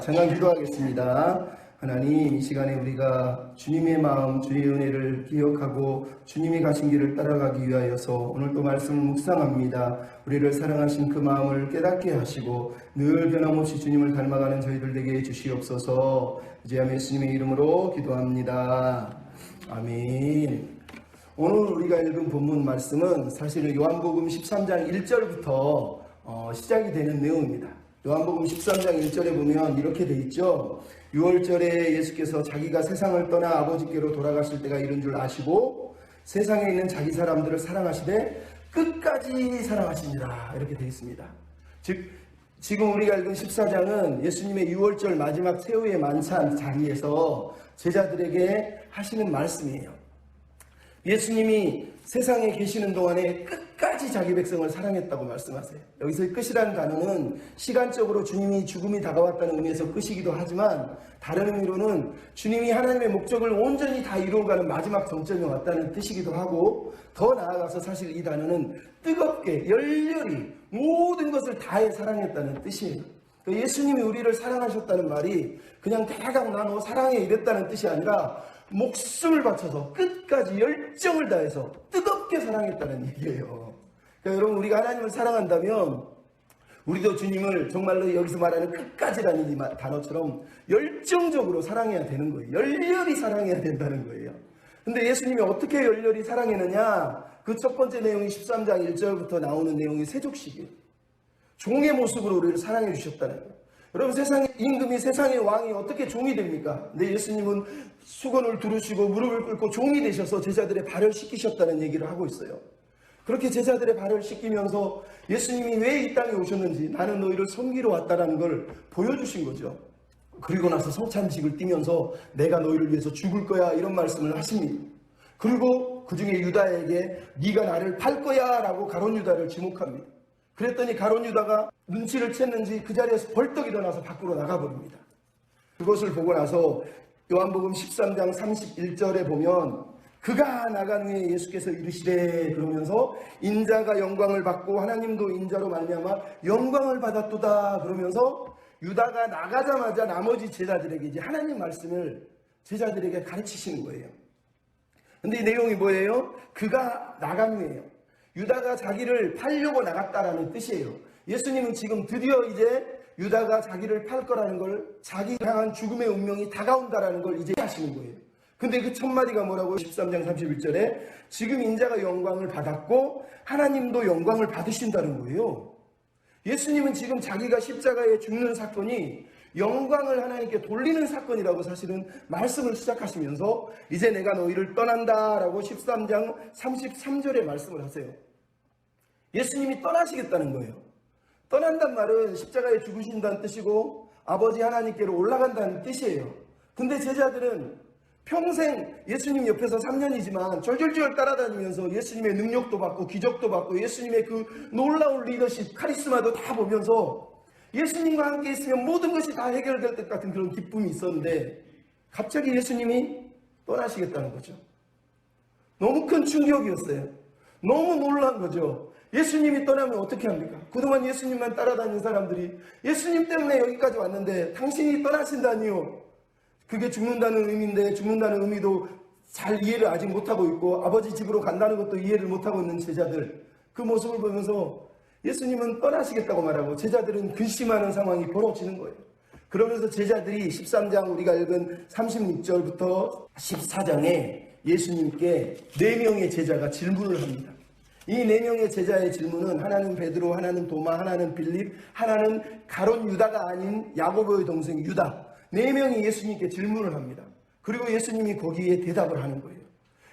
잠깐 기도하겠습니다. 하나님, 이 시간에 우리가 주님의 마음, 주의 은혜를 기억하고 주님이 가신 길을 따라가기 위하여서 오늘 또 말씀을 묵상합니다. 우리를 사랑하신 그 마음을 깨닫게 하시고 늘 변함없이 주님을 닮아가는 저희들 되게 해주시옵소서. 이제 예수님의 이름으로 기도합니다. 아멘. 오늘 우리가 읽은 본문 말씀은 사실은 요한복음 13장 1절부터 시작이 되는 내용입니다. 요한복음 13장 1절에 보면 이렇게 돼 있죠. 6월절에 예수께서 자기가 세상을 떠나 아버지께로 돌아가실 때가 이른 줄 아시고 세상에 있는 자기 사람들을 사랑하시되 끝까지 사랑하십니다. 이렇게 돼 있습니다. 즉 지금 우리가 읽은 14장은 예수님의 6월절 마지막 최후의 만찬 자리에서 제자들에게 하시는 말씀이에요. 예수님이 세상에 계시는 동안에 끝까지 자기 백성을 사랑했다고 말씀하세요. 여기서 끝이라는 단어는 시간적으로 주님이 죽음이 다가왔다는 의미에서 끝이기도 하지만 다른 의미로는 주님이 하나님의 목적을 온전히 다 이루어가는 마지막 정점이 왔다는 뜻이기도 하고, 더 나아가서 사실 이 단어는 뜨겁게 열렬히 모든 것을 다해 사랑했다는 뜻이에요. 예수님이 우리를 사랑하셨다는 말이 그냥 대강 나 너 사랑해 이랬다는 뜻이 아니라 목숨을 바쳐서 끝까지 열정을 다해서 뜨겁게 사랑했다는 얘기예요. 그러니까 여러분, 우리가 하나님을 사랑한다면 우리도 주님을 정말로 여기서 말하는 끝까지라는 이 단어처럼 열정적으로 사랑해야 되는 거예요. 열렬히 사랑해야 된다는 거예요. 근데 예수님이 어떻게 열렬히 사랑했느냐? 그 첫 번째 내용이 13장 1절부터 나오는 내용이 세족식이에요. 종의 모습으로 우리를 사랑해 주셨다는 거예요. 여러분, 세상의 임금이, 세상의 왕이 어떻게 종이 됩니까? 근데 예수님은 수건을 두르시고 무릎을 꿇고 종이 되셔서 제자들의 발을 씻기셨다는 얘기를 하고 있어요. 그렇게 제자들의 발을 씻기면서 예수님이 왜 이 땅에 오셨는지, 나는 너희를 섬기러 왔다라는 걸 보여주신 거죠. 그리고 나서 성찬식을 띠면서 내가 너희를 위해서 죽을 거야, 이런 말씀을 하십니다. 그리고 그 중에 유다에게 네가 나를 팔 거야 라고 가룟 유다를 지목합니다. 그랬더니 가룟 유다가 눈치를 챘는지 그 자리에서 벌떡 일어나서 밖으로 나가버립니다. 그것을 보고 나서 요한복음 13장 31절에 보면 그가 나간 후에 예수께서 이르시되 그러면서 인자가 영광을 받고 하나님도 인자로 말미암아 영광을 받았도다 그러면서 유다가 나가자마자 나머지 제자들에게 이제 하나님 말씀을 제자들에게 가르치시는 거예요. 근데 이 내용이 뭐예요? 그가 나간 후에요. 유다가 자기를 팔려고 나갔다라는 뜻이에요. 예수님은 지금 드디어 이제 유다가 자기를 팔 거라는 걸, 자기 향한 죽음의 운명이 다가온다라는 걸 이제 하시는 거예요. 근데 그 첫 마디가 뭐라고요? 13장 31절에 지금 인자가 영광을 받았고 하나님도 영광을 받으신다는 거예요. 예수님은 지금 자기가 십자가에 죽는 사건이 영광을 하나님께 돌리는 사건이라고 사실은 말씀을 시작하시면서 이제 내가 너희를 떠난다라고 13장 33절에 말씀을 하세요. 예수님이 떠나시겠다는 거예요. 떠난단 말은 십자가에 죽으신다는 뜻이고 아버지 하나님께로 올라간다는 뜻이에요. 근데 제자들은 평생 예수님 옆에서 3년이지만 절절절 따라다니면서 예수님의 능력도 받고 기적도 받고 예수님의 그 놀라운 리더십, 카리스마도 다 보면서 예수님과 함께 있으면 모든 것이 다 해결될 것 같은 그런 기쁨이 있었는데 갑자기 예수님이 떠나시겠다는 거죠. 너무 큰 충격이었어요. 너무 놀란 거죠. 예수님이 떠나면 어떻게 합니까? 그동안 예수님만 따라다니는 사람들이 예수님 때문에 여기까지 왔는데 당신이 떠나신다니요. 그게 죽는다는 의미인데 죽는다는 의미도 잘 이해를 아직 못하고 있고 아버지 집으로 간다는 것도 이해를 못하고 있는 제자들, 그 모습을 보면서 예수님은 떠나시겠다고 말하고 제자들은 근심하는 상황이 벌어지는 거예요. 그러면서 제자들이 13장 우리가 읽은 36절부터 14장에 예수님께 4명의 제자가 질문을 합니다. 이 4명의 제자의 질문은 하나는 베드로, 하나는 도마, 하나는 빌립, 하나는 가룟 유다가 아닌 야고보의 동생 유다, 4명이 예수님께 질문을 합니다. 그리고 예수님이 거기에 대답을 하는 거예요.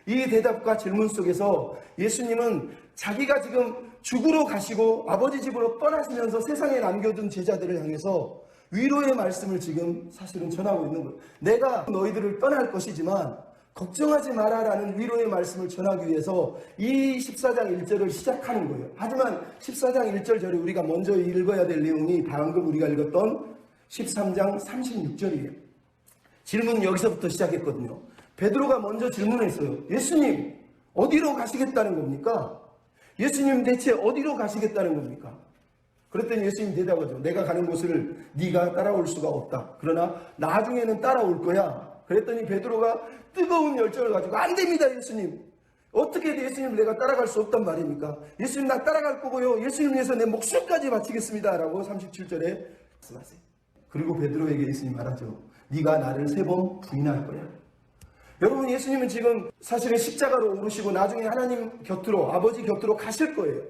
이 대답과 질문 속에서 예수님은 자기가 지금 죽으러 가시고 아버지 집으로 떠나시면서 세상에 남겨둔 제자들을 향해서 위로의 말씀을 지금 사실은 전하고 있는 거예요. 내가 너희들을 떠날 것이지만 걱정하지 마라라는 위로의 말씀을 전하기 위해서 이 14장 1절을 시작하는 거예요. 하지만 14장 1절 절에 우리가 먼저 읽어야 될 내용이 방금 우리가 읽었던 13장 36절이에요. 질문은 여기서부터 시작했거든요. 베드로가 먼저 질문했어요. 예수님, 어디로 가시겠다는 겁니까? 예수님 대체 어디로 가시겠다는 겁니까? 그랬더니 예수님 대답하죠. 내가 가는 곳을 네가 따라올 수가 없다. 그러나 나중에는 따라올 거야. 그랬더니 베드로가 뜨거운 열정을 가지고 안 됩니다 예수님. 어떻게 예수님 내가 따라갈 수 없단 말입니까? 예수님 나 따라갈 거고요. 예수님 위해서 내 목숨까지 바치겠습니다. 라고 37절에 말씀하세요. 그리고 베드로에게 예수님 말하죠. 네가 나를 3번 부인할 거야. 여러분 예수님은 지금 사실은 십자가로 오르시고 나중에 하나님 곁으로 아버지 곁으로 가실 거예요.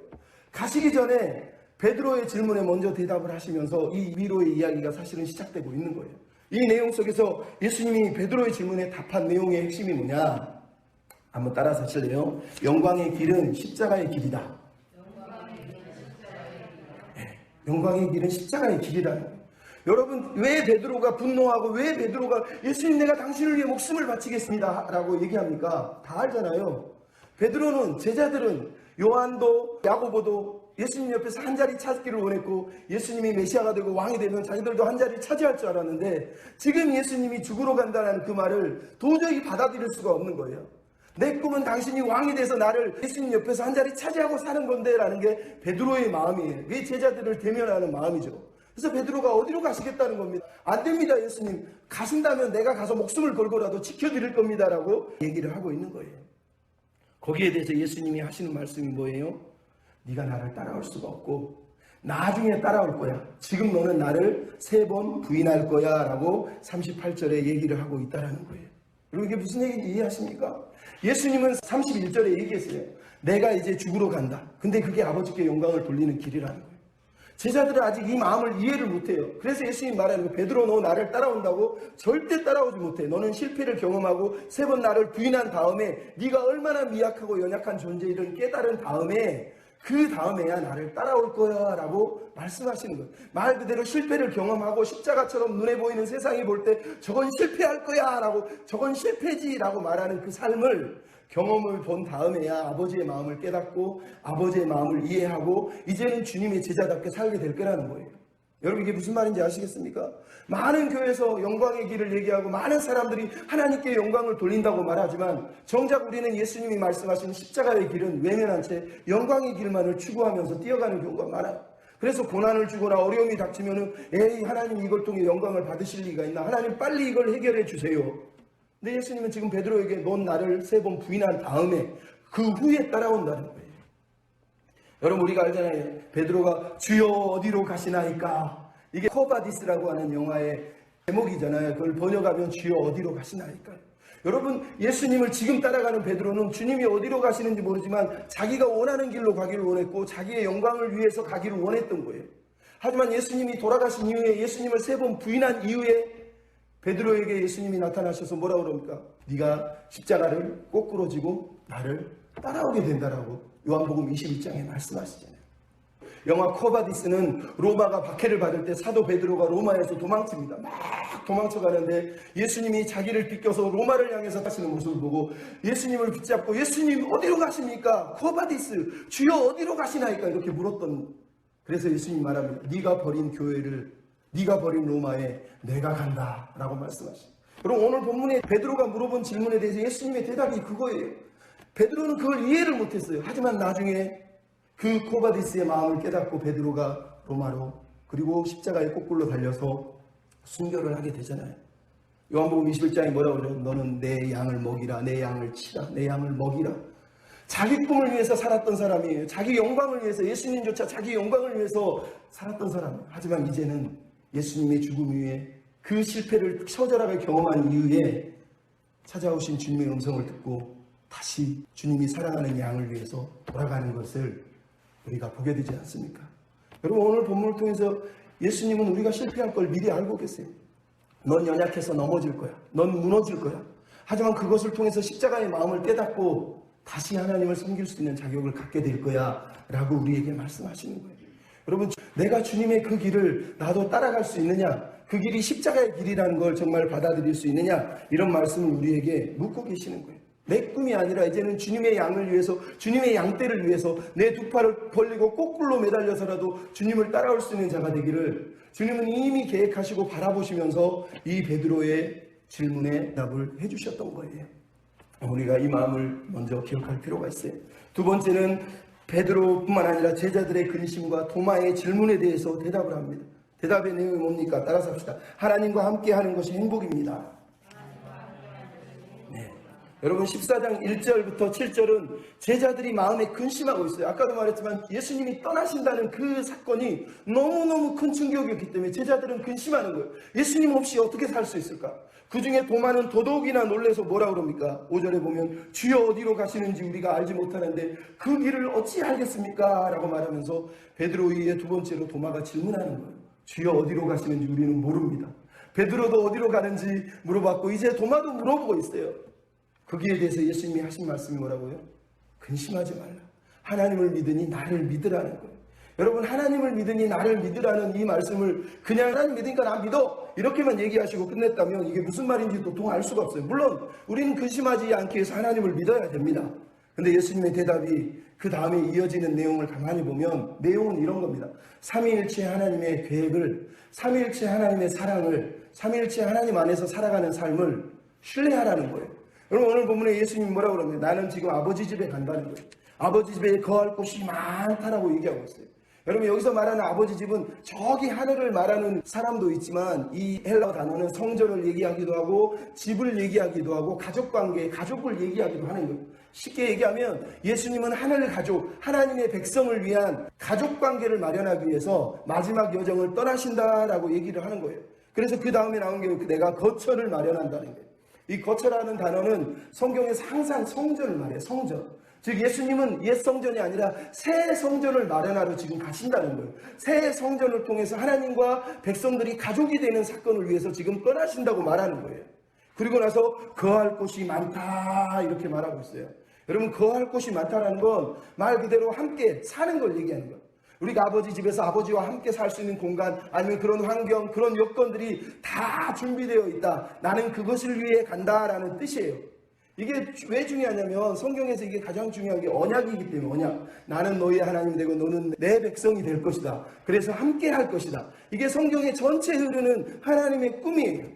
가시기 전에 베드로의 질문에 먼저 대답을 하시면서 이 위로의 이야기가 사실은 시작되고 있는 거예요. 이 내용 속에서 예수님이 베드로의 질문에 답한 내용의 핵심이 뭐냐? 한번 따라서 하실래요? 영광의 길은 십자가의 길이다. 영광의 길은 십자가의 길이라는 거예요. 여러분 왜 베드로가 분노하고 왜 베드로가 예수님 내가 당신을 위해 목숨을 바치겠습니다 라고 얘기합니까? 다 알잖아요. 베드로는 제자들은 요한도 야고보도 예수님 옆에서 한 자리 찾기를 원했고 예수님이 메시아가 되고 왕이 되면 자기들도 한 자리 차지할 줄 알았는데 지금 예수님이 죽으러 간다는 그 말을 도저히 받아들일 수가 없는 거예요. 내 꿈은 당신이 왕이 돼서 나를 예수님 옆에서 한 자리 차지하고 사는 건데 라는 게 베드로의 마음이에요. 그 제자들을 대면하는 마음이죠. 그래서 베드로가 어디로 가시겠다는 겁니다. 안 됩니다 예수님. 가신다면 내가 가서 목숨을 걸고라도 지켜드릴 겁니다 라고 얘기를 하고 있는 거예요. 거기에 대해서 예수님이 하시는 말씀이 뭐예요? 네가 나를 따라올 수가 없고 나중에 따라올 거야. 지금 너는 나를 3번 부인할 거야 라고 38절에 얘기를 하고 있다는 거예요. 그리고 이게 무슨 얘기인지 이해하십니까? 예수님은 31절에 얘기했어요. 내가 이제 죽으러 간다. 근데 그게 아버지께 영광을 돌리는 길이라는 거예요. 제자들은 아직 이 마음을 이해를 못해요. 그래서 예수님 말하는 거예요. 베드로 너 나를 따라온다고? 절대 따라오지 못해. 너는 실패를 경험하고 3번 나를 부인한 다음에 네가 얼마나 미약하고 연약한 존재이든 깨달은 다음에 그 다음에야 나를 따라올 거야 라고 말씀하시는 거예요. 말 그대로 실패를 경험하고 십자가처럼 눈에 보이는 세상이 볼 때 저건 실패할 거야 라고 저건 실패지 라고 말하는 그 삶을 경험을 본 다음에야 아버지의 마음을 깨닫고 아버지의 마음을 이해하고 이제는 주님의 제자답게 살게 될 거라는 거예요. 여러분 이게 무슨 말인지 아시겠습니까? 많은 교회에서 영광의 길을 얘기하고 많은 사람들이 하나님께 영광을 돌린다고 말하지만 정작 우리는 예수님이 말씀하신 십자가의 길은 외면한 채 영광의 길만을 추구하면서 뛰어가는 경우가 많아요. 그래서 고난을 주거나 어려움이 닥치면은 에이 하나님 이걸 통해 영광을 받으실 리가 있나? 하나님 빨리 이걸 해결해 주세요. 근데 예수님은 지금 베드로에게 넌 나를 3번 부인한 다음에 그 후에 따라온다는 거예요. 여러분 우리가 알잖아요. 베드로가 주여 어디로 가시나이까. 이게 코바디스라고 하는 영화의 제목이잖아요. 그걸 번역하면 주여 어디로 가시나이까. 여러분 예수님을 지금 따라가는 베드로는 주님이 어디로 가시는지 모르지만 자기가 원하는 길로 가기를 원했고 자기의 영광을 위해서 가기를 원했던 거예요. 하지만 예수님이 돌아가신 이후에 예수님을 3번 부인한 이후에 베드로에게 예수님이 나타나셔서 뭐라고 그럽니까? 네가 십자가를 거꾸로 지고 나를 따라오게 된다라고 요한복음 21장에 말씀하시잖아요. 영화 코바디스는 로마가 박해를 받을 때 사도 베드로가 로마에서 도망칩니다. 막 도망쳐가는데 예수님이 자기를 비껴서 로마를 향해서 가시는 모습을 보고 예수님을 붙잡고 예수님 어디로 가십니까? 코바디스 주여 어디로 가시나이까? 이렇게 물었던. 그래서 예수님이 말합니다. 네가 버린 교회를 네가 버린 로마에 내가 간다 라고 말씀하십니다. 여러분 오늘 본문에 베드로가 물어본 질문에 대해서 예수님의 대답이 그거예요. 베드로는 그걸 이해를 못했어요. 하지만 나중에 그 코바디스의 마음을 깨닫고 베드로가 로마로 그리고 십자가에 거꾸로 달려서 순교를 하게 되잖아요. 요한복음 21장에 뭐라고 그래요? 너는 내 양을 먹이라, 내 양을 치라, 내 양을 먹이라. 자기 꿈을 위해서 살았던 사람이에요. 자기 영광을 위해서, 예수님조차 자기 영광을 위해서 살았던 사람이에요. 하지만 이제는 예수님의 죽음 이후에 그 실패를 처절하게 경험한 이후에 찾아오신 주님의 음성을 듣고 다시 주님이 사랑하는 양을 위해서 돌아가는 것을 우리가 보게 되지 않습니까? 여러분 오늘 본문을 통해서 예수님은 우리가 실패할 걸 미리 알고 계세요. 넌 연약해서 넘어질 거야. 넌 무너질 거야. 하지만 그것을 통해서 십자가의 마음을 깨닫고 다시 하나님을 섬길 수 있는 자격을 갖게 될 거야 라고 우리에게 말씀하시는 거예요. 여러분 내가 주님의 그 길을 나도 따라갈 수 있느냐? 그 길이 십자가의 길이라는 걸 정말 받아들일 수 있느냐? 이런 말씀을 우리에게 묻고 계시는 거예요. 내 꿈이 아니라 이제는 주님의 양을 위해서 주님의 양떼를 위해서 내 두 팔을 벌리고 거꾸로 매달려서라도 주님을 따라올 수 있는 자가 되기를 주님은 이미 계획하시고 바라보시면서 이 베드로의 질문에 답을 해주셨던 거예요. 우리가 이 마음을 먼저 기억할 필요가 있어요. 두 번째는 베드로뿐만 아니라 제자들의 근심과 도마의 질문에 대해서 대답을 합니다. 대답의 내용이 뭡니까? 따라서 합시다. 하나님과 함께 하는 것이 행복입니다. 네. 여러분 14장 1절부터 7절은 제자들이 마음에 근심하고 있어요. 아까도 말했지만 예수님이 떠나신다는 그 사건이 너무너무 큰 충격이었기 때문에 제자들은 근심하는 거예요. 예수님 없이 어떻게 살 수 있을까? 그 중에 도마는 더더욱이나 놀라서 뭐라 그럽니까? 5절에 보면 주여 어디로 가시는지 우리가 알지 못하는데 그 길을 어찌 알겠습니까? 라고 말하면서 베드로 위에 두 번째로 도마가 질문하는 거예요. 주여 어디로 가시는지 우리는 모릅니다. 베드로도 어디로 가는지 물어봤고 이제 도마도 물어보고 있어요. 거기에 대해서 예수님이 하신 말씀이 뭐라고요? 근심하지 말라. 하나님을 믿으니 나를 믿으라는 거예요. 여러분 하나님을 믿으니 나를 믿으라는 이 말씀을 그냥 하나님 믿으니까 나 믿어 이렇게만 얘기하시고 끝냈다면 이게 무슨 말인지 도통 알 수가 없어요. 물론 우리는 근심하지 않기 위해서 하나님을 믿어야 됩니다. 근데 예수님의 대답이 그 다음에 이어지는 내용을 가만히 보면 내용은 이런 겁니다. 삼위일체 하나님의 계획을, 삼위일체 하나님의 사랑을, 삼위일체 하나님 안에서 살아가는 삶을 신뢰하라는 거예요. 여러분 오늘 본문에 예수님이 뭐라고 그러냐면 나는 지금 아버지 집에 간다는 거예요. 아버지 집에 거할 곳이 많다라고 얘기하고 있어요. 여러분 여기서 말하는 아버지 집은 저기 하늘을 말하는 사람도 있지만 이 헬라어 단어는 성전을 얘기하기도 하고 집을 얘기하기도 하고 가족관계, 가족을 얘기하기도 하는 거예요. 쉽게 얘기하면 예수님은 하늘 가족, 하나님의 백성을 위한 가족관계를 마련하기 위해서 마지막 여정을 떠나신다라고 얘기를 하는 거예요. 그래서 그 다음에 나온 게 내가 거처를 마련한다는 거예요. 이 거처라는 단어는 성경에서 항상 성전을 말해요. 성전. 즉 예수님은 옛 성전이 아니라 새 성전을 마련하러 지금 가신다는 거예요. 새 성전을 통해서 하나님과 백성들이 가족이 되는 사건을 위해서 지금 떠나신다고 말하는 거예요. 그리고 나서 거할 곳이 많다 이렇게 말하고 있어요. 여러분 거할 곳이 많다라는 건 말 그대로 함께 사는 걸 얘기하는 거예요. 우리가 아버지 집에서 아버지와 함께 살 수 있는 공간 아니면 그런 환경, 그런 여건들이 다 준비되어 있다. 나는 그것을 위해 간다라는 뜻이에요. 이게 왜 중요하냐면 성경에서 이게 가장 중요한 게 언약이기 때문에 언약. 나는 너희의 하나님 되고 너는 내 백성이 될 것이다. 그래서 함께 할 것이다. 이게 성경의 전체 흐르는 하나님의 꿈이에요.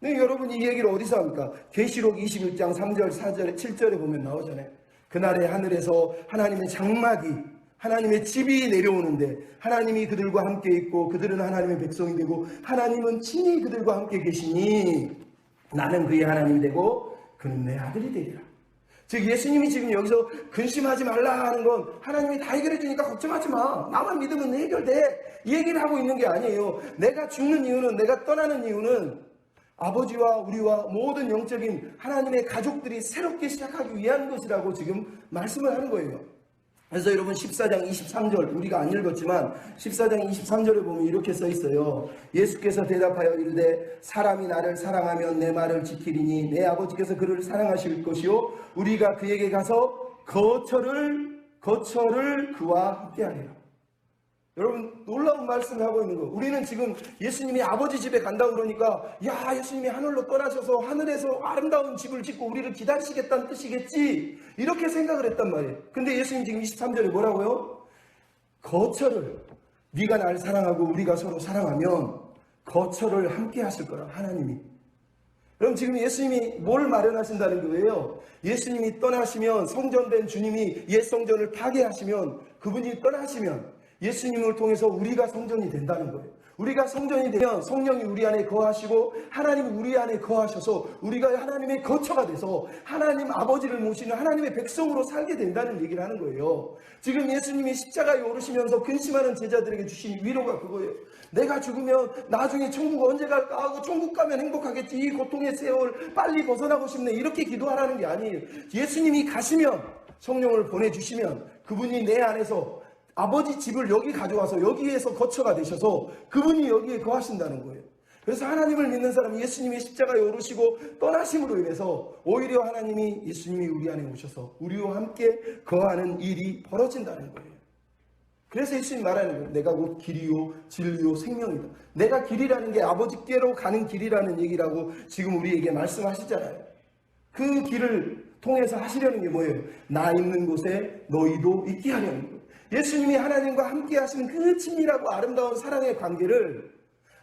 근데 여러분 이 얘기를 어디서 합니까? 계시록 21장 3절, 4절, 7절에 보면 나오잖아요. 그날에 하늘에서 하나님의 장막이 하나님의 집이 내려오는데 하나님이 그들과 함께 있고 그들은 하나님의 백성이 되고 하나님은 친히 그들과 함께 계시니 나는 그의 하나님이 되고 그는 내 아들이 되리라. 즉 예수님이 지금 여기서 근심하지 말라 하는 건 하나님이 다 해결해 주니까 걱정하지 마. 나만 믿으면 해결돼. 이 얘기를 하고 있는 게 아니에요. 내가 죽는 이유는, 내가 떠나는 이유는 아버지와 우리와 모든 영적인 하나님의 가족들이 새롭게 시작하기 위한 것이라고 지금 말씀을 하는 거예요. 그래서 여러분 14장 23절 우리가 안 읽었지만 14장 23절에 보면 이렇게 써 있어요. 예수께서 대답하여 이르되 사람이 나를 사랑하면 내 말을 지키리니 내 아버지께서 그를 사랑하실 것이요 우리가 그에게 가서 거처를 그와 함께하리라. 여러분 놀라운 말씀을 하고 있는 거. 우리는 지금 예수님이 아버지 집에 간다고 그러니까 야 예수님이 하늘로 떠나셔서 하늘에서 아름다운 집을 짓고 우리를 기다리시겠다는 뜻이겠지 이렇게 생각을 했단 말이에요. 근데 예수님 지금 23절에 뭐라고요? 거처를 네가 날 사랑하고 우리가 서로 사랑하면 거처를 함께 하실 거라 하나님이. 그럼 지금 예수님이 뭘 마련하신다는 거예요? 예수님이 떠나시면 성전된 주님이 옛 성전을 파괴하시면 그분이 떠나시면 예수님을 통해서 우리가 성전이 된다는 거예요. 우리가 성전이 되면 성령이 우리 안에 거하시고 하나님이 우리 안에 거하셔서 우리가 하나님의 거처가 돼서 하나님 아버지를 모시는 하나님의 백성으로 살게 된다는 얘기를 하는 거예요. 지금 예수님이 십자가에 오르시면서 근심하는 제자들에게 주신 위로가 그거예요. 내가 죽으면 나중에 천국 언제 갈까 하고 천국 가면 행복하겠지. 이 고통의 세월 빨리 벗어나고 싶네. 이렇게 기도하라는 게 아니에요. 예수님이 가시면 성령을 보내주시면 그분이 내 안에서 아버지 집을 여기 가져와서 여기에서 거처가 되셔서 그분이 여기에 거하신다는 거예요. 그래서 하나님을 믿는 사람은 예수님이 십자가에 오르시고 떠나심으로 인해서 오히려 하나님이 예수님이 우리 안에 오셔서 우리와 함께 거하는 일이 벌어진다는 거예요. 그래서 예수님이 말하는 거예요. 내가 곧 길이요 진리요 생명이다. 내가 길이라는 게 아버지께로 가는 길이라는 얘기라고 지금 우리에게 말씀하시잖아요. 그 길을 통해서 하시려는 게 뭐예요? 나 있는 곳에 너희도 있게 하려는 거예요. 예수님이 하나님과 함께 하시는 그 친밀하고 아름다운 사랑의 관계를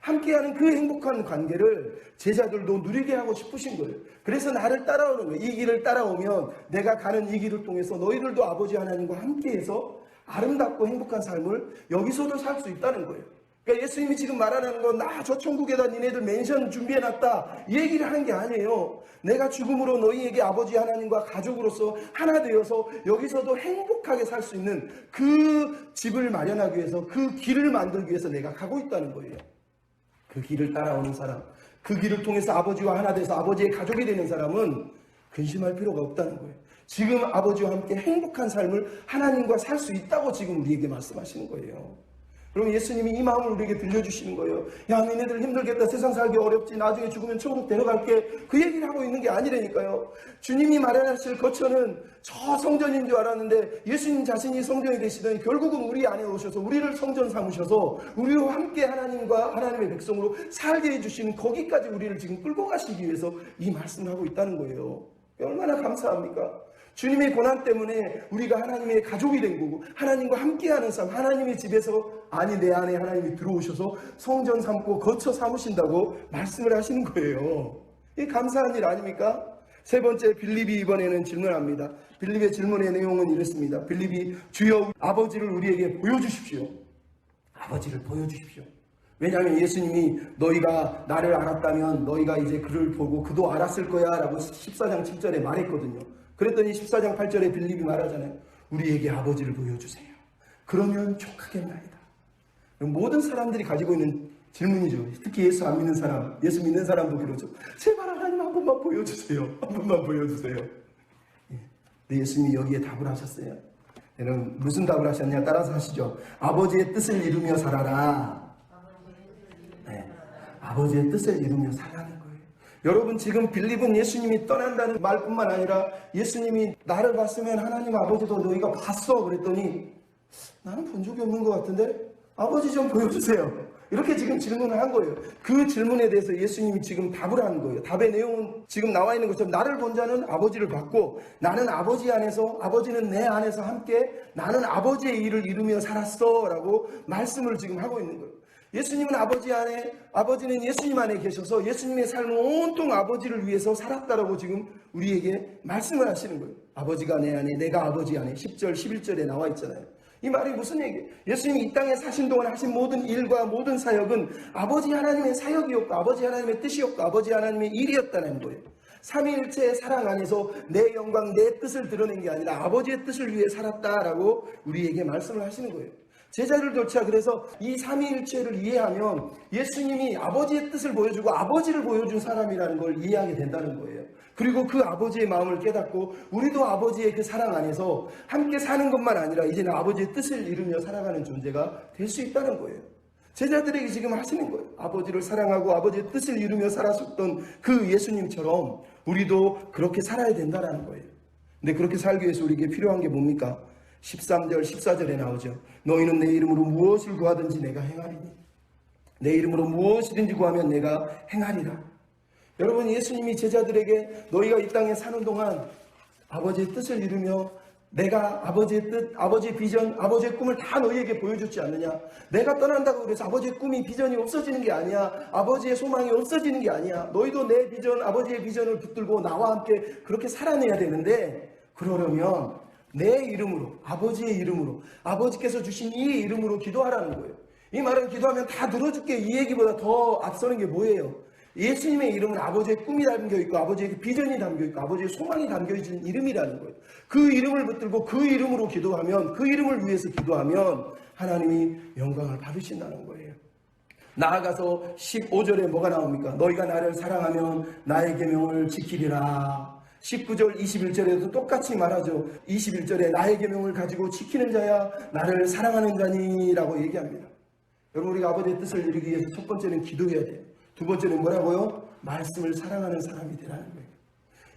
함께하는 그 행복한 관계를 제자들도 누리게 하고 싶으신 거예요. 그래서 나를 따라오는 거예요. 이 길을 따라오면 내가 가는 이 길을 통해서 너희들도 아버지 하나님과 함께해서 아름답고 행복한 삶을 여기서도 살 수 있다는 거예요. 그러니까 예수님이 지금 말하는 건 나 저 천국에다 니네들 맨션 준비해놨다 이 얘기를 하는 게 아니에요. 내가 죽음으로 너희에게 아버지 하나님과 가족으로서 하나 되어서 여기서도 행복하게 살 수 있는 그 집을 마련하기 위해서 그 길을 만들기 위해서 내가 가고 있다는 거예요. 그 길을 따라오는 사람, 그 길을 통해서 아버지와 하나 돼서 아버지의 가족이 되는 사람은 근심할 필요가 없다는 거예요. 지금 아버지와 함께 행복한 삶을 하나님과 살 수 있다고 지금 우리에게 말씀하시는 거예요. 그럼 예수님이 이 마음을 우리에게 들려주시는 거예요. 야, 너네들 힘들겠다. 세상 살기 어렵지. 나중에 죽으면 천국 데려갈게. 그 얘기를 하고 있는 게 아니라니까요. 주님이 마련하실 거처는 저 성전인 줄 알았는데 예수님 자신이 성전에 계시더니 결국은 우리 안에 오셔서 우리를 성전 삼으셔서 우리와 함께 하나님과 하나님의 백성으로 살게 해주시는 거기까지 우리를 지금 끌고 가시기 위해서 이 말씀을 하고 있다는 거예요. 얼마나 감사합니까? 주님의 고난 때문에 우리가 하나님의 가족이 된 거고 하나님과 함께하는 삶, 하나님의 집에서 아니 내 안에 하나님이 들어오셔서 성전 삼고 거처 삼으신다고 말씀을 하시는 거예요. 이게 감사한 일 아닙니까? 세 번째, 빌립이 이번에는 질문합니다. 빌립의 질문의 내용은 이렇습니다. 빌립이 주여 아버지를 우리에게 보여주십시오. 아버지를 보여주십시오. 왜냐하면 예수님이 너희가 나를 알았다면 너희가 이제 그를 보고 그도 알았을 거야 라고 14장 7절에 말했거든요. 그랬더니 14장 8절에 빌립이 말하잖아요. 우리에게 아버지를 보여주세요. 그러면 족하겠나이다. 모든 사람들이 가지고 있는 질문이죠. 특히 예수 안 믿는 사람, 예수 믿는 사람도 그러죠. 제발 하나님 한 번만 보여주세요. 한 번만 보여주세요. 근데 예수님이 여기에 답을 하셨어요. 여러분 무슨 답을 하셨냐 따라서 하시죠. 아버지의 뜻을 이루며 살아라. 네, 아버지의 뜻을 이루며 살라는 거예요. 여러분 지금 빌립은 예수님이 떠난다는 말뿐만 아니라 예수님이 나를 봤으면 하나님 아버지도 너희가 봤어 그랬더니 나는 본 적이 없는 것 같은데 아버지 좀 보여주세요. 이렇게 지금 질문을 한 거예요. 그 질문에 대해서 예수님이 지금 답을 하는 거예요. 답의 내용은 지금 나와 있는 것처럼 나를 본 자는 아버지를 봤고 나는 아버지 안에서 아버지는 내 안에서 함께 나는 아버지의 일을 이루며 살았어 라고 말씀을 지금 하고 있는 거예요. 예수님은 아버지 안에, 아버지는 예수님 안에 계셔서 예수님의 삶은 온통 아버지를 위해서 살았다라고 지금 우리에게 말씀을 하시는 거예요. 아버지가 내 안에, 내가 아버지 안에 10절, 11절에 나와 있잖아요. 이 말이 무슨 얘기예요? 예수님이 이 땅에 사신 동안 하신 모든 일과 모든 사역은 아버지 하나님의 사역이었고 아버지 하나님의 뜻이었고 아버지 하나님의 일이었다는 거예요. 삼위일체의 사랑 안에서 내 영광, 내 뜻을 드러낸 게 아니라 아버지의 뜻을 위해 살았다라고 우리에게 말씀을 하시는 거예요. 제자들조차 그래서 이 삼위일체를 이해하면 예수님이 아버지의 뜻을 보여주고 아버지를 보여준 사람이라는 걸 이해하게 된다는 거예요. 그리고 그 아버지의 마음을 깨닫고 우리도 아버지의 그 사랑 안에서 함께 사는 것만 아니라 이제는 아버지의 뜻을 이루며 살아가는 존재가 될 수 있다는 거예요. 제자들에게 지금 하시는 거예요. 아버지를 사랑하고 아버지의 뜻을 이루며 살았었던 그 예수님처럼 우리도 그렇게 살아야 된다는 거예요. 근데 그렇게 살기 위해서 우리에게 필요한 게 뭡니까? 13절, 14절에 나오죠. 너희는 내 이름으로 무엇을 구하든지 내가 행하리니 내 이름으로 무엇이든지 구하면 내가 행하리라. 여러분 예수님이 제자들에게 너희가 이 땅에 사는 동안 아버지의 뜻을 이루며 내가 아버지의 뜻, 아버지의 비전, 아버지의 꿈을 다 너희에게 보여줬지 않느냐. 내가 떠난다고 그래서 아버지의 꿈이 비전이 없어지는 게 아니야. 아버지의 소망이 없어지는 게 아니야. 너희도 내 비전, 아버지의 비전을 붙들고 나와 함께 그렇게 살아내야 되는데 그러려면 내 이름으로, 아버지의 이름으로, 아버지께서 주신 이 이름으로 기도하라는 거예요. 이 말은 기도하면 다 들어줄게 이 얘기보다 더 앞서는 게 뭐예요? 예수님의 이름은 아버지의 꿈이 담겨있고 아버지의 비전이 담겨있고 아버지의 소망이 담겨있는 이름이라는 거예요. 그 이름을 붙들고 그 이름으로 기도하면, 그 이름을 위해서 기도하면 하나님이 영광을 받으신다는 거예요. 나아가서 15절에 뭐가 나옵니까? 너희가 나를 사랑하면 나의 계명을 지키리라. 19절 21절에도 똑같이 말하죠. 21절에 나의 계명을 가지고 지키는 자야 나를 사랑하는 자니 라고 얘기합니다. 여러분 우리가 아버지의 뜻을 이루기 위해서 첫 번째는 기도해야 돼요. 두 번째는 뭐라고요? 말씀을 사랑하는 사람이 되라는 거예요.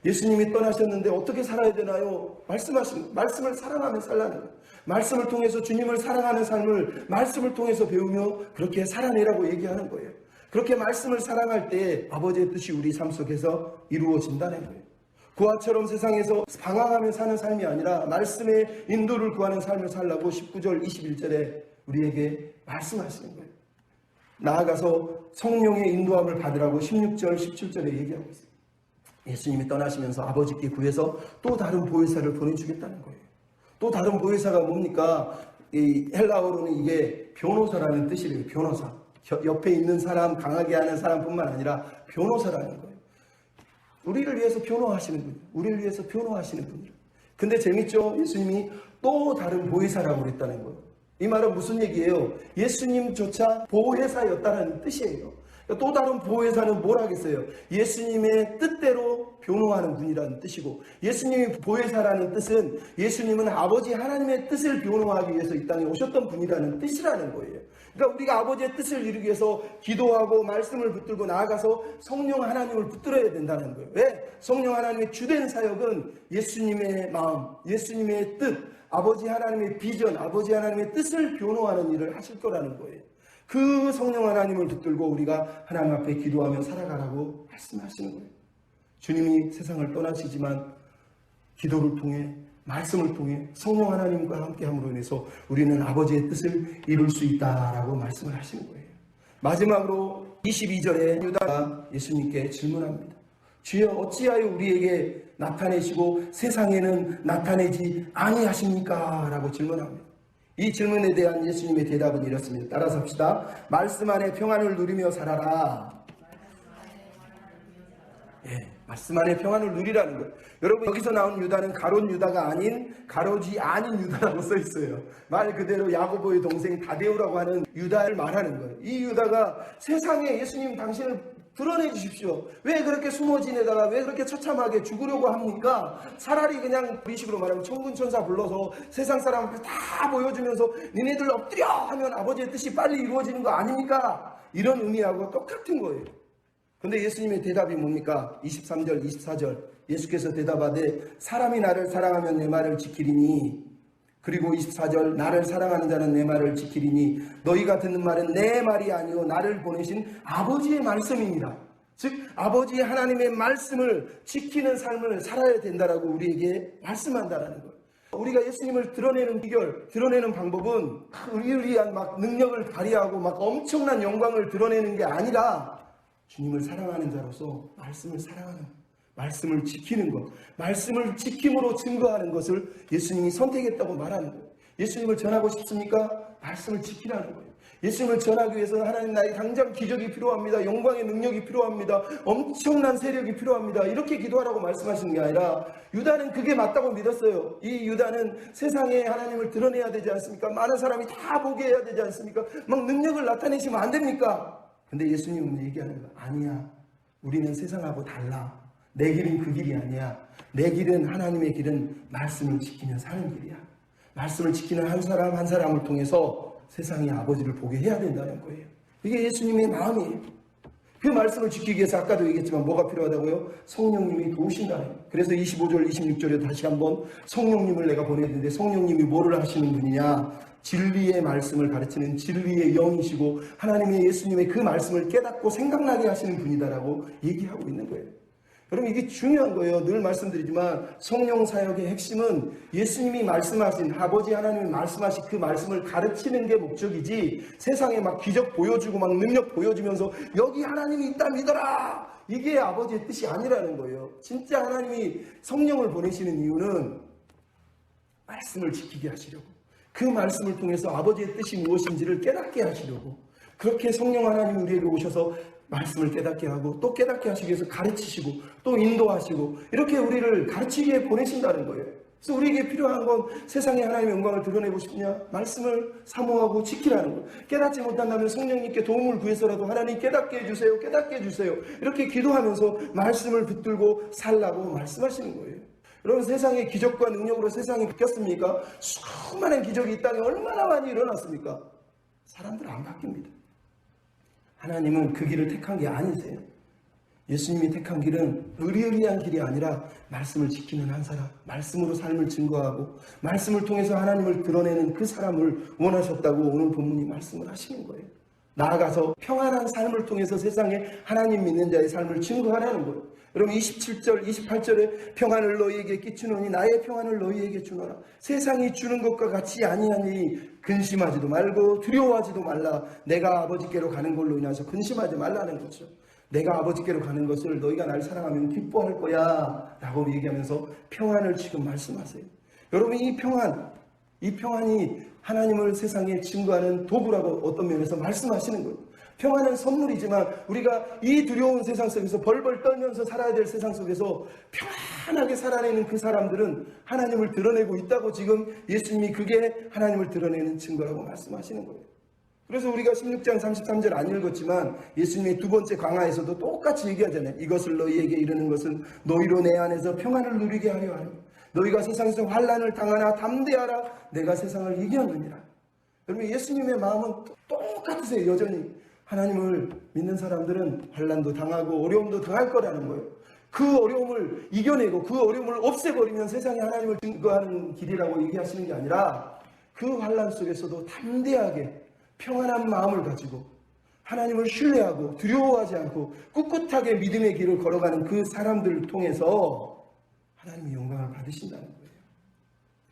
예수님이 떠나셨는데 어떻게 살아야 되나요? 말씀을 사랑하며 살라는 거예요. 말씀을 통해서 주님을 사랑하는 삶을 말씀을 통해서 배우며 그렇게 살아내라고 얘기하는 거예요. 그렇게 말씀을 사랑할 때 아버지의 뜻이 우리 삶 속에서 이루어진다는 거예요. 구하처럼 세상에서 방황하며 사는 삶이 아니라 말씀의 인도를 구하는 삶을 살라고 19절 21절에 우리에게 말씀하시는 거예요. 나아가서 성령의 인도함을 받으라고 16절, 17절에 얘기하고 있어요. 예수님이 떠나시면서 아버지께 구해서 또 다른 보혜사를 보내주겠다는 거예요. 또 다른 보혜사가 뭡니까? 이 헬라어로는 이게 변호사라는 뜻이래요. 변호사. 옆에 있는 사람, 강하게 하는 사람뿐만 아니라 변호사라는 거예요. 우리를 위해서 변호하시는 분이에요. 우리를 위해서 변호하시는 분이에요. 근데 재밌죠? 예수님이 또 다른 보혜사라고 그랬다는 거예요. 이 말은 무슨 얘기예요? 예수님조차 보혜사였다는 뜻이에요. 또 다른 보혜사는 뭘 하겠어요? 예수님의 뜻대로 변호하는 분이라는 뜻이고, 예수님이 보혜사라는 뜻은 예수님은 아버지 하나님의 뜻을 변호하기 위해서 이 땅에 오셨던 분이라는 뜻이라는 거예요. 그러니까 우리가 아버지의 뜻을 이루기 위해서 기도하고 말씀을 붙들고 나아가서 성령 하나님을 붙들어야 된다는 거예요. 왜? 성령 하나님의 주된 사역은 예수님의 마음, 예수님의 뜻, 아버지 하나님의 비전, 아버지 하나님의 뜻을 변호하는 일을 하실 거라는 거예요. 그 성령 하나님을 붙들고 우리가 하나님 앞에 기도하며 살아가라고 말씀하시는 거예요. 주님이 세상을 떠나시지만 기도를 통해, 말씀을 통해 성령 하나님과 함께함으로 인해서 우리는 아버지의 뜻을 이룰 수 있다라고 말씀을 하시는 거예요. 마지막으로 22절에 유다가 예수님께 질문합니다. 주여, 어찌하여 우리에게 나타내시고 세상에는 나타내지 아니하십니까? 라고 질문합니다. 이 질문에 대한 예수님의 대답은 이렇습니다. 따라서 합시다. 말씀 안에 평안을 누리며 살아라. 예, 말씀 안에 평안을 누리라는 거예요. 여러분, 여기서 나온 유다는 가롯 유다가 아닌 가로지 아닌 유다라고 써 있어요. 말 그대로 야고보의 동생 다데오라고 하는 유다를 말하는 거예요. 이 유다가 세상에 예수님 당신을 드러내 주십시오. 왜 그렇게 숨어 지내다가 왜 그렇게 처참하게 죽으려고 합니까? 차라리 그냥 우리 식으로 말하면 천군천사 불러서 세상 사람한테 다 보여주면서 니네들 엎드려 하면 아버지의 뜻이 빨리 이루어지는 거 아닙니까? 이런 의미하고 똑같은 거예요. 근데 예수님의 대답이 뭡니까? 23절, 24절 예수께서 대답하되 사람이 나를 사랑하면 내 말을 지키리니, 그리고 24절 나를 사랑하는 자는 내 말을 지키리니 너희가 듣는 말은 내 말이 아니요 나를 보내신 아버지의 말씀입니다. 즉 아버지 하나님의 말씀을 지키는 삶을 살아야 된다라고 우리에게 말씀한다라는 거예요. 우리가 예수님을 드러내는 비결, 드러내는 방법은 의리한 막 능력을 발휘하고 막 엄청난 영광을 드러내는 게 아니라 주님을 사랑하는 자로서 말씀을 사랑하는 것, 말씀을 지키는 것, 말씀을 지킴으로 증거하는 것을 예수님이 선택했다고 말하는 거예요. 예수님을 전하고 싶습니까? 말씀을 지키라는 거예요. 예수님을 전하기 위해서 하나님 나에게 당장 기적이 필요합니다. 영광의 능력이 필요합니다. 엄청난 세력이 필요합니다. 이렇게 기도하라고 말씀하시는 게 아니라 유다는 그게 맞다고 믿었어요. 이 유다는 세상에 하나님을 드러내야 되지 않습니까? 많은 사람이 다 보게 해야 되지 않습니까? 막 능력을 나타내시면 안 됩니까? 근데 예수님은 얘기하는 거 아니야. 우리는 세상하고 달라. 내 길은 그 길이 아니야. 내 길은, 하나님의 길은 말씀을 지키며 사는 길이야. 말씀을 지키는 한 사람 한 사람을 통해서 세상의 아버지를 보게 해야 된다는 거예요. 이게 예수님의 마음이에요. 그 말씀을 지키기 위해서 아까도 얘기했지만 뭐가 필요하다고요? 성령님이 도우신다는 거예요. 그래서 25절 26절에 다시 한번 성령님을 내가 보내는데 성령님이 뭐를 하시는 분이냐? 진리의 말씀을 가르치는 진리의 영이시고 하나님의 예수님의 그 말씀을 깨닫고 생각나게 하시는 분이다라고 얘기하고 있는 거예요. 여러분, 이게 중요한 거예요. 늘 말씀드리지만 성령 사역의 핵심은 예수님이 말씀하신, 아버지 하나님이 말씀하신 그 말씀을 가르치는 게 목적이지 세상에 막 기적 보여주고 막 능력 보여주면서 여기 하나님이 있다 믿어라, 이게 아버지의 뜻이 아니라는 거예요. 진짜 하나님이 성령을 보내시는 이유는 말씀을 지키게 하시려고, 그 말씀을 통해서 아버지의 뜻이 무엇인지를 깨닫게 하시려고, 그렇게 성령 하나님이 우리에게 오셔서 말씀을 깨닫게 하고 또 깨닫게 하시기 위해서 가르치시고 또 인도하시고 이렇게 우리를 가르치기 위해 보내신다는 거예요. 그래서 우리에게 필요한 건 세상에 하나님의 영광을 드러내고 싶냐? 말씀을 사모하고 지키라는 거예요. 깨닫지 못한다면 성령님께 도움을 구해서라도 하나님 깨닫게 해주세요, 깨닫게 해주세요, 이렇게 기도하면서 말씀을 붙들고 살라고 말씀하시는 거예요. 여러분, 세상의 기적과 능력으로 세상이 바뀌었습니까? 수많은 기적이 이 땅에 얼마나 많이 일어났습니까? 사람들 안 바뀝니다. 하나님은 그 길을 택한 게 아니세요. 예수님이 택한 길은 의리의리한 길이 아니라 말씀을 지키는 한 사람, 말씀으로 삶을 증거하고 말씀을 통해서 하나님을 드러내는 그 사람을 원하셨다고 오늘 본문이 말씀을 하시는 거예요. 나아가서 평안한 삶을 통해서 세상에 하나님 믿는 자의 삶을 증거하라는 거예요. 여러분 27절, 28절에 평안을 너희에게 끼치노니 나의 평안을 너희에게 주노라. 세상이 주는 것과 같이 아니하니 근심하지도 말고 두려워하지도 말라. 내가 아버지께로 가는 걸로 인해서 근심하지 말라는 거죠. 내가 아버지께로 가는 것을 너희가 날 사랑하면 기뻐할 거야 라고 얘기하면서 평안을 지금 말씀하세요. 여러분 이 평안이 하나님을 세상에 증거하는 도구라고 어떤 면에서 말씀하시는 거예요. 평안은 선물이지만 우리가 이 두려운 세상 속에서 벌벌 떨면서 살아야 될 세상 속에서 편안하게 살아내는 그 사람들은 하나님을 드러내고 있다고 지금 예수님이 그게 하나님을 드러내는 증거라고 말씀하시는 거예요. 그래서 우리가 16장 33절 안 읽었지만 예수님의 두 번째 강화에서도 똑같이 얘기하잖아요. 이것을 너희에게 이르는 것은 너희로 내 안에서 평안을 누리게 하려 하니 너희가 세상에서 환난을 당하나 담대하라. 내가 세상을 이겼느니라. 여러분 예수님의 마음은 똑같으세요. 여전히 하나님을 믿는 사람들은 환난도 당하고 어려움도 당할 거라는 거예요. 그 어려움을 이겨내고 그 어려움을 없애버리면 세상에 하나님을 증거하는 길이라고 얘기하시는 게 아니라 그 환난 속에서도 담대하게 평안한 마음을 가지고 하나님을 신뢰하고 두려워하지 않고 꿋꿋하게 믿음의 길을 걸어가는 그 사람들을 통해서 하나님이 영광을 받으신다는 거예요.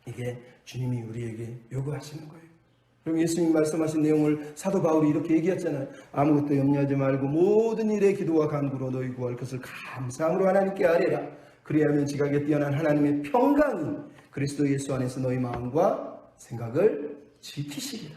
이게 주님이 우리에게 요구하시는 거예요. 그럼 예수님 말씀하신 내용을 사도 바울이 이렇게 얘기했잖아요. 아무것도 염려하지 말고 모든 일에 기도와 간구로 너희 구할 것을 감사함으로 하나님께 아뢰라. 그리하면 지각에 뛰어난 하나님의 평강이 그리스도 예수 안에서 너희 마음과 생각을 지키시리라.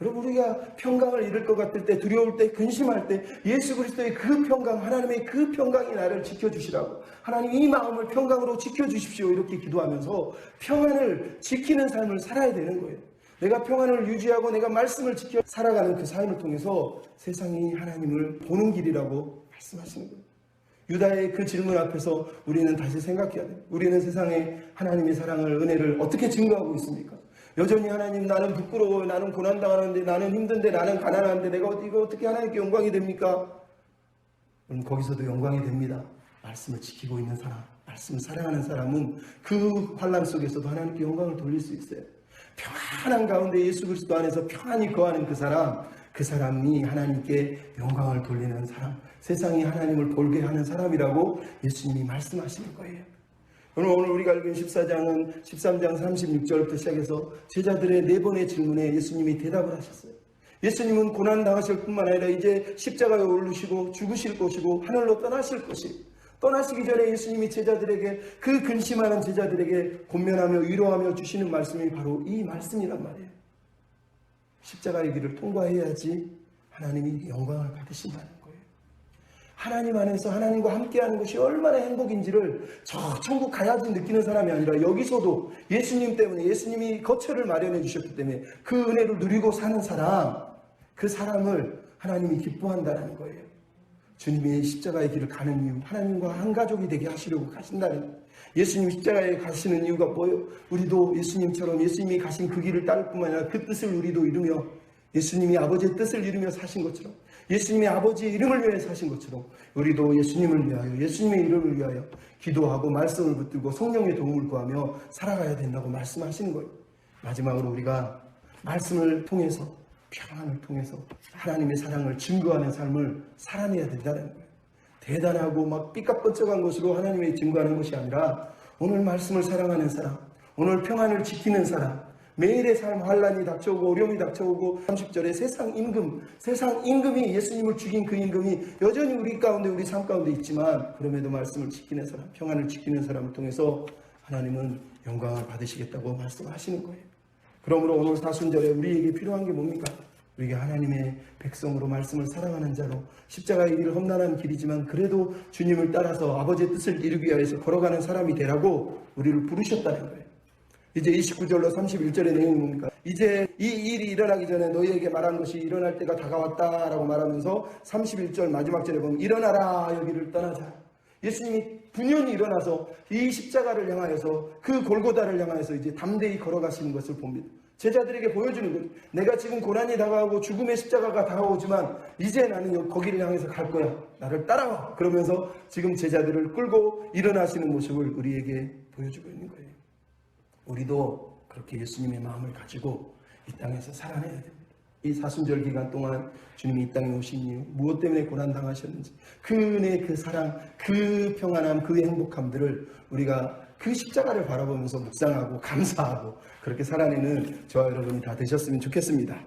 여러분 우리가 평강을 잃을 것 같을 때 두려울 때 근심할 때 예수 그리스도의 그 평강 하나님의 그 평강이 나를 지켜주시라고 하나님 이 마음을 평강으로 지켜주십시오 이렇게 기도하면서 평안을 지키는 삶을 살아야 되는 거예요. 내가 평안을 유지하고 내가 말씀을 지켜 살아가는 그 삶을 통해서 세상이 하나님을 보는 길이라고 말씀하시는 거예요. 유다의 그 질문 앞에서 우리는 다시 생각해야 돼요. 우리는 세상에 하나님의 사랑을 은혜를 어떻게 증거하고 있습니까? 여전히 하나님 나는 부끄러워요. 나는 고난당하는데 나는 힘든데 나는 가난한데 내가 이거 어떻게 하나님께 영광이 됩니까? 그럼 거기서도 영광이 됩니다. 말씀을 지키고 있는 사람, 말씀을 사랑하는 사람은 그 환난 속에서도 하나님께 영광을 돌릴 수 있어요. 평안한 가운데 예수 그리스도 안에서 평안히 거하는 그 사람이 하나님께 영광을 돌리는 사람, 세상이 하나님을 볼게 하는 사람이라고 예수님이 말씀하시는 거예요. 오늘 우리가 읽은 14장은 13장 36절부터 시작해서 제자들의 4번의 질문에 예수님이 대답을 하셨어요. 예수님은 고난 당하실 뿐만 아니라 이제 십자가에 오르시고 죽으실 것이고 하늘로 떠나실 것이 떠나시기 전에 예수님이 제자들에게 그 근심하는 제자들에게 권면하며 위로하며 주시는 말씀이 바로 이 말씀이란 말이에요. 십자가의 길을 통과해야지 하나님이 영광을 받으신다는 거예요. 하나님 안에서 하나님과 함께하는 것이 얼마나 행복인지를 저 천국 가야지 느끼는 사람이 아니라 여기서도 예수님 때문에 예수님이 거처를 마련해 주셨기 때문에 그 은혜를 누리고 사는 사람, 그 사람을 하나님이 기뻐한다는 거예요. 주님이 십자가의 길을 가는 이유, 하나님과 한 가족이 되게 하시려고 가신다는 거예요. 예수님이 십자가에 가시는 이유가 뭐예요? 우리도 예수님처럼 예수님이 가신 그 길을 따를 뿐만 아니라 그 뜻을 우리도 이루며 예수님이 아버지의 뜻을 이루며 사신 것처럼 예수님이 아버지의 이름을 위해 사신 것처럼 우리도 예수님을 위하여 예수님의 이름을 위하여 기도하고 말씀을 붙들고 성령의 도움을 구하며 살아가야 된다고 말씀하시는 거예요. 마지막으로 우리가 말씀을 통해서 평안을 통해서 하나님의 사랑을 증거하는 삶을 살아내야 된다는 거예요. 대단하고 막 삐까뻔쩍한 것으로 하나님의 증거하는 것이 아니라 오늘 말씀을 사랑하는 사람, 오늘 평안을 지키는 사람, 매일의 삶 환난이 닥쳐오고 어려움이 닥쳐오고 30절에 세상 임금이 예수님을 죽인 그 임금이 여전히 우리 가운데 우리 삶 가운데 있지만 그럼에도 말씀을 지키는 사람, 평안을 지키는 사람을 통해서 하나님은 영광을 받으시겠다고 말씀하시는 거예요. 그러므로 오늘 사순절에 우리에게 필요한 게 뭡니까? 우리가 하나님의 백성으로 말씀을 사랑하는 자로 십자가의 길을 험난한 길이지만 그래도 주님을 따라서 아버지의 뜻을 이루기 위해서 걸어가는 사람이 되라고 우리를 부르셨다는 거예요. 이제 29절로 31절의 내용이 뭡니까? 이제 이 일이 일어나기 전에 너희에게 말한 것이 일어날 때가 다가왔다라고 말하면서 31절 마지막 절에 보면 일어나라 여기를 떠나자. 예수님이 분연히 일어나서 이 십자가를 향하여서 그 골고다를 향하여서 이제 담대히 걸어가시는 것을 봅니다. 제자들에게 보여주는 거죠. 내가 지금 고난이 다가오고 죽음의 십자가가 다가오지만 이제 나는 거기를 향해서 갈 거야. 나를 따라와. 그러면서 지금 제자들을 끌고 일어나시는 모습을 우리에게 보여주고 있는 거예요. 우리도 그렇게 예수님의 마음을 가지고 이 땅에서 살아내야 됩니다. 이 사순절 기간 동안 주님이 이 땅에 오신 이유, 무엇 때문에 고난당하셨는지, 그 은혜, 그 사랑, 그 평안함, 그 행복함들을 우리가 그 십자가를 바라보면서 묵상하고 감사하고 그렇게 살아내는 저와 여러분이 다 되셨으면 좋겠습니다.